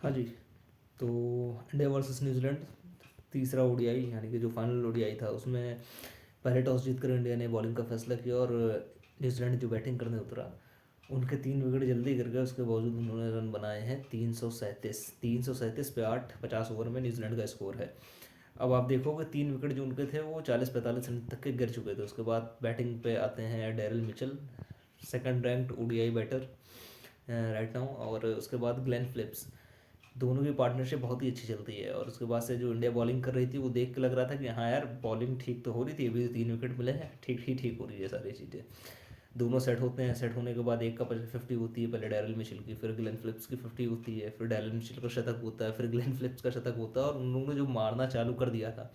हाँ जी। तो India versus New Zealand तीसरा ओडीआई, यानी कि जो फाइनल ओडीआई था, उसमें पहले टॉस जीतकर इंडिया ने बॉलिंग का फैसला किया और न्यूजीलैंड जो बैटिंग करने उतरा, उनके 3 विकेट जल्दी गिर गए। उसके बावजूद उन्होंने रन बनाए हैं 337 पे 8, 50 ओवर में न्यूजीलैंड का स्कोर है। अब आप देखोगे 3 विकेट जो उनके थे वो 40-45 रन तक के गिर चुके थे। उसके बाद बैटिंग पे आते हैं Daryl Mitchell, second ranked ODI batter right now, और उसके बाद ग्लेन फिलिप्स। दोनों की पार्टनरशिप बहुत ही अच्छी चलती है। और उसके बाद से जो इंडिया बॉलिंग कर रही थी वो देख के लग रहा था कि हाँ यार, बॉलिंग ठीक तो हो रही थी, अभी 3 विकेट मिले हैं, ठीक हो रही है सारी चीज़ें। दोनों सेट होते हैं, सेट होने के बाद एक का 50 होती है, पहले डेरिल मिचेल की, फिर ग्लेन फिलिप्स की 50 होती है, फिर डेरिल मिचेल का शतक होता है, फिर ग्लेन फिलिप्स का शतक होता है, और उन लोगों ने जो मारना चालू कर दिया था।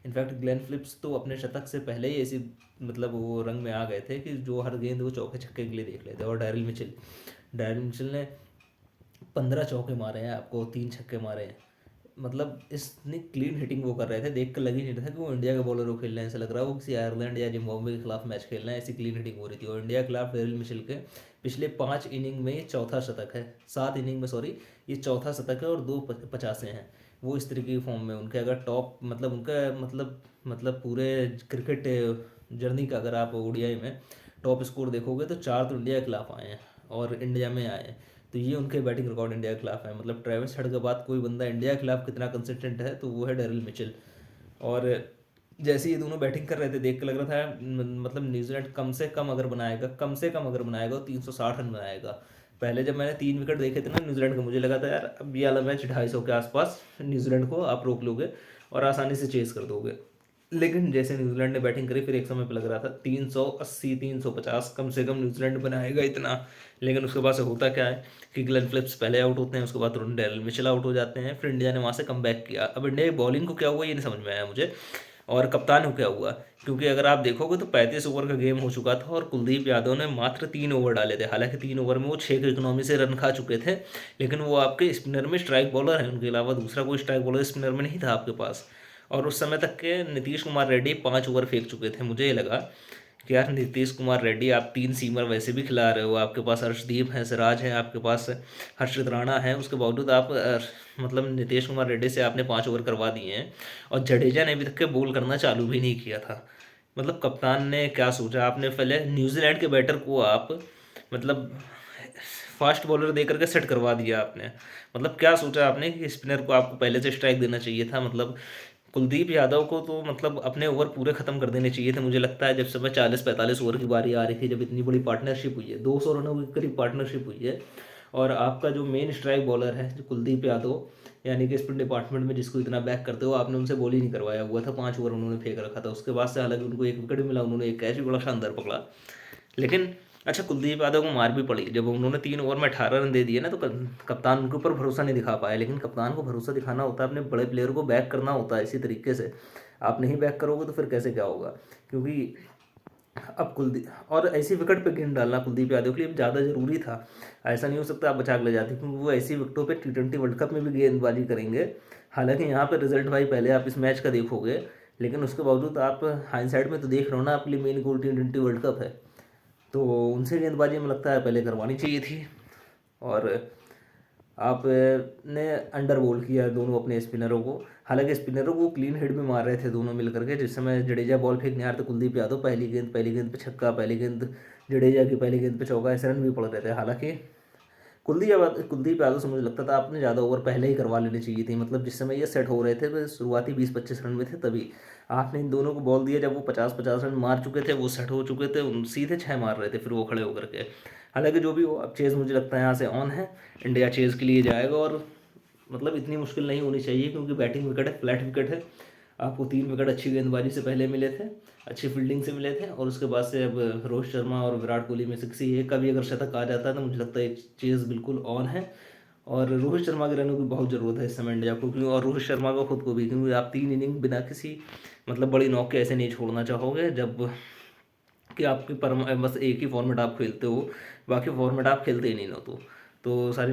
इनफैक्ट ग्लेन फिलिप्स तो अपने शतक से पहले ही ऐसी मतलब वो रंग में आ गए थे कि जो हर गेंद वो चौके छक्के के लिए देख लेते। और डेरिल मिचेल ने 15 चौके मारे हैं, आपको 3 छक्के मारे हैं। मतलब इतनी क्लीन हिटिंग वो कर रहे थे, देख कर लग ही नहीं रहा था कि वो इंडिया के बॉलर को खेल रहे हैं। ऐसा लग रहा है वो किसी आयरलैंड या जिम्बाब्वे के खिलाफ मैच खेल रहे हैं, ऐसी क्लीन हिटिंग हो रही थी। और इंडिया के खिलाफ डेरिल मिचेल के पिछले 5 इनिंग में ये चौथा शतक है, 7 इनिंग में, सॉरी, ये चौथा शतक है और 2 50 हैं। वो इस तरीके की फॉर्म में उनके अगर टॉप मतलब उनका मतलब पूरे क्रिकेट जर्नी का अगर आप ओडीआई में टॉप स्कोर देखोगे तो 4 तो इंडिया के खिलाफ आए हैं और इंडिया में आए हैं। तो ये उनके बैटिंग रिकॉर्ड इंडिया के खिलाफ है। मतलब ट्रेविस हेड के बाद कोई बंदा इंडिया के खिलाफ कितना कंसिस्टेंट है तो वो है डेरिल मिचेल। और जैसे ये दोनों बैटिंग कर रहे थे देख के लग रहा था मतलब न्यूजीलैंड कम से कम अगर बनाएगा वो 360 रन बनाएगा। पहले जब मैंने 3 विकेट देखे थे ना न्यूजीलैंड के, मुझे लगा था यार अब ये वाला मैच 250 के आसपास न्यूजीलैंड को आप रोक लोगे और आसानी से चेस कर दोगे। लेकिन जैसे न्यूजीलैंड ने बैटिंग करी, फिर एक समय पे लग रहा था 380 350 कम से कम न्यूजीलैंड बनाएगा इतना। लेकिन उसके बाद से होता क्या है कि ग्लेन फिलिप्स पहले आउट होते हैं, उसके बाद तुरंत डेरिल मिचेल आउट हो जाते हैं, फिर इंडिया ने वहाँ से कम बैक किया। अब इंडिया की बॉलिंग को क्या हुआ ये नहीं समझ में आया मुझे, और कप्तान को क्या हुआ। क्योंकि अगर आप देखोगे तो 35 ओवर का गेम हो चुका था और कुलदीप यादव ने मात्र 3 ओवर डाले थे। हालांकि 3 ओवर में वो 6 की इकोनॉमी से रन खा चुके थे, लेकिन वो आपके स्पिनर में स्ट्राइक बॉलर हैं, उनके अलावा दूसरा कोई स्ट्राइक बॉलर स्पिनर में नहीं था आपके पास। और उस समय तक के नीतीश कुमार रेड्डी 5 ओवर फेंक चुके थे। मुझे ये लगा कि यार नीतीश कुमार रेड्डी, आप 3 सीमर वैसे भी खिला रहे हो, आपके पास अर्शदीप है, सिराज है, आपके पास हर्षित राणा है, उसके बावजूद आप मतलब नीतीश कुमार रेड्डी से आपने 5 ओवर करवा दिए हैं। और जडेजा ने अभी तक के बॉल करना चालू भी नहीं किया था। मतलब कप्तान ने क्या सोचा, आपने पहले न्यूजीलैंड के बैटर को आप मतलब फास्ट बॉलर दे करके सेट करवा दिया आपने। मतलब क्या सोचा आपने कि स्पिनर को आपको पहले से स्ट्राइक देना चाहिए था। मतलब कुलदीप यादव को तो मतलब अपने ओवर पूरे खत्म कर देने चाहिए थे मुझे लगता है, जब समय 40-45 ओवर की बारी आ रही थी, जब इतनी बड़ी पार्टनरशिप हुई है, 200 रनों की करीब पार्टनरशिप हुई है। और आपका जो मेन स्ट्राइक बॉलर है जो कुलदीप यादव, यानी कि स्पिन डिपार्टमेंट में जिसको इतना बैक करते हो, आपने उनसे बॉल ही नहीं करवाया हुआ था। 5 ओवर उन्होंने फेंक रखा था। उसके बाद से हालांकि उनको 1 विकेट भी मिला, उन्होंने एक कैच भी बड़ा शानदार पकड़ा। लेकिन अच्छा, कुलदीप यादव को मार भी पड़ी जब उन्होंने 3 ओवर में 18 रन दे दिए ना, तो कप्तान उनके ऊपर भरोसा नहीं दिखा पाया। लेकिन कप्तान को भरोसा दिखाना होता है, अपने बड़े प्लेयर को बैक करना होता है इसी तरीके से। आप नहीं बैक करोगे तो फिर कैसे क्या होगा। क्योंकि अब कुलदीप और ऐसी विकेट पे गेंद डालना कुलदीप यादव के लिए ज़्यादा जरूरी था। ऐसा नहीं हो सकता आप बचा के ले जाते, क्योंकि वो ऐसी विकेटों पे T20 वर्ल्ड कप में भी गेंदबाजी करेंगे। हालांकि यहाँ पे रिजल्ट भाई पहले आप इस मैच का देखोगे, लेकिन उसके बावजूद आप हाइंडसाइड में तो देख रहे हो ना, आपके लिए main goal T20 world cup है। तो उनसे गेंदबाजी में लगता है पहले करवानी चाहिए थी। और आपने अंडर बॉल किया दोनों अपने स्पिनरों को। हालांकि स्पिनरों को क्लीन हिट भी मार रहे थे दोनों मिलकर के। जिस समय जडेजा बॉल फेंकने आ रहे थे, कुलदीप यादव पहली गेंद पे छक्का, पहली गेंद जडेजा की, पहली गेंद पे चौका, ऐसे रन भी पड़ रहे थे। हालांकि कुलदीप यादव से मुझे लगता था आपने ज़्यादा ओवर पहले ही करवा लेनी चाहिए थी। मतलब जिस समय ये सेट हो रहे थे वे शुरुआती 20-25 रन में थे, तभी आपने इन दोनों को बॉल दिया जब वो 50-50 रन मार चुके थे, वो सेट हो चुके थे, सीधे 6 मार रहे थे फिर वो खड़े होकर के। हालांकि जो भी हो, अब चेज़ मुझे लगता है यहाँ से ऑन है, इंडिया चेज़ के लिए जाएगा। और मतलब इतनी मुश्किल नहीं होनी चाहिए, क्योंकि बैटिंग विकेट है, फ्लैट विकेट है। आपको 3 विकेट अच्छी गेंदबाजी से पहले मिले थे, अच्छी फील्डिंग से मिले थे, और उसके बाद से अब रोहित शर्मा और विराट कोहली में से किसी एक का भी अगर शतक आ जाता है तो मुझे लगता है ये चीज़ बिल्कुल ऑन है। और रोहित शर्मा के रनों की बहुत ज़रूरत है इस समय इंडिया को, क्योंकि और रोहित शर्मा को खुद को भी, क्योंकि आप 3 इनिंग बिना किसी मतलब बड़ी नॉक के ऐसे नहीं छोड़ना चाहोगे, जब कि आपकी बस एक ही फॉर्मेट आप खेलते हो, बाकी फॉर्मेट आप खेलते ही नहीं हो। तो सारी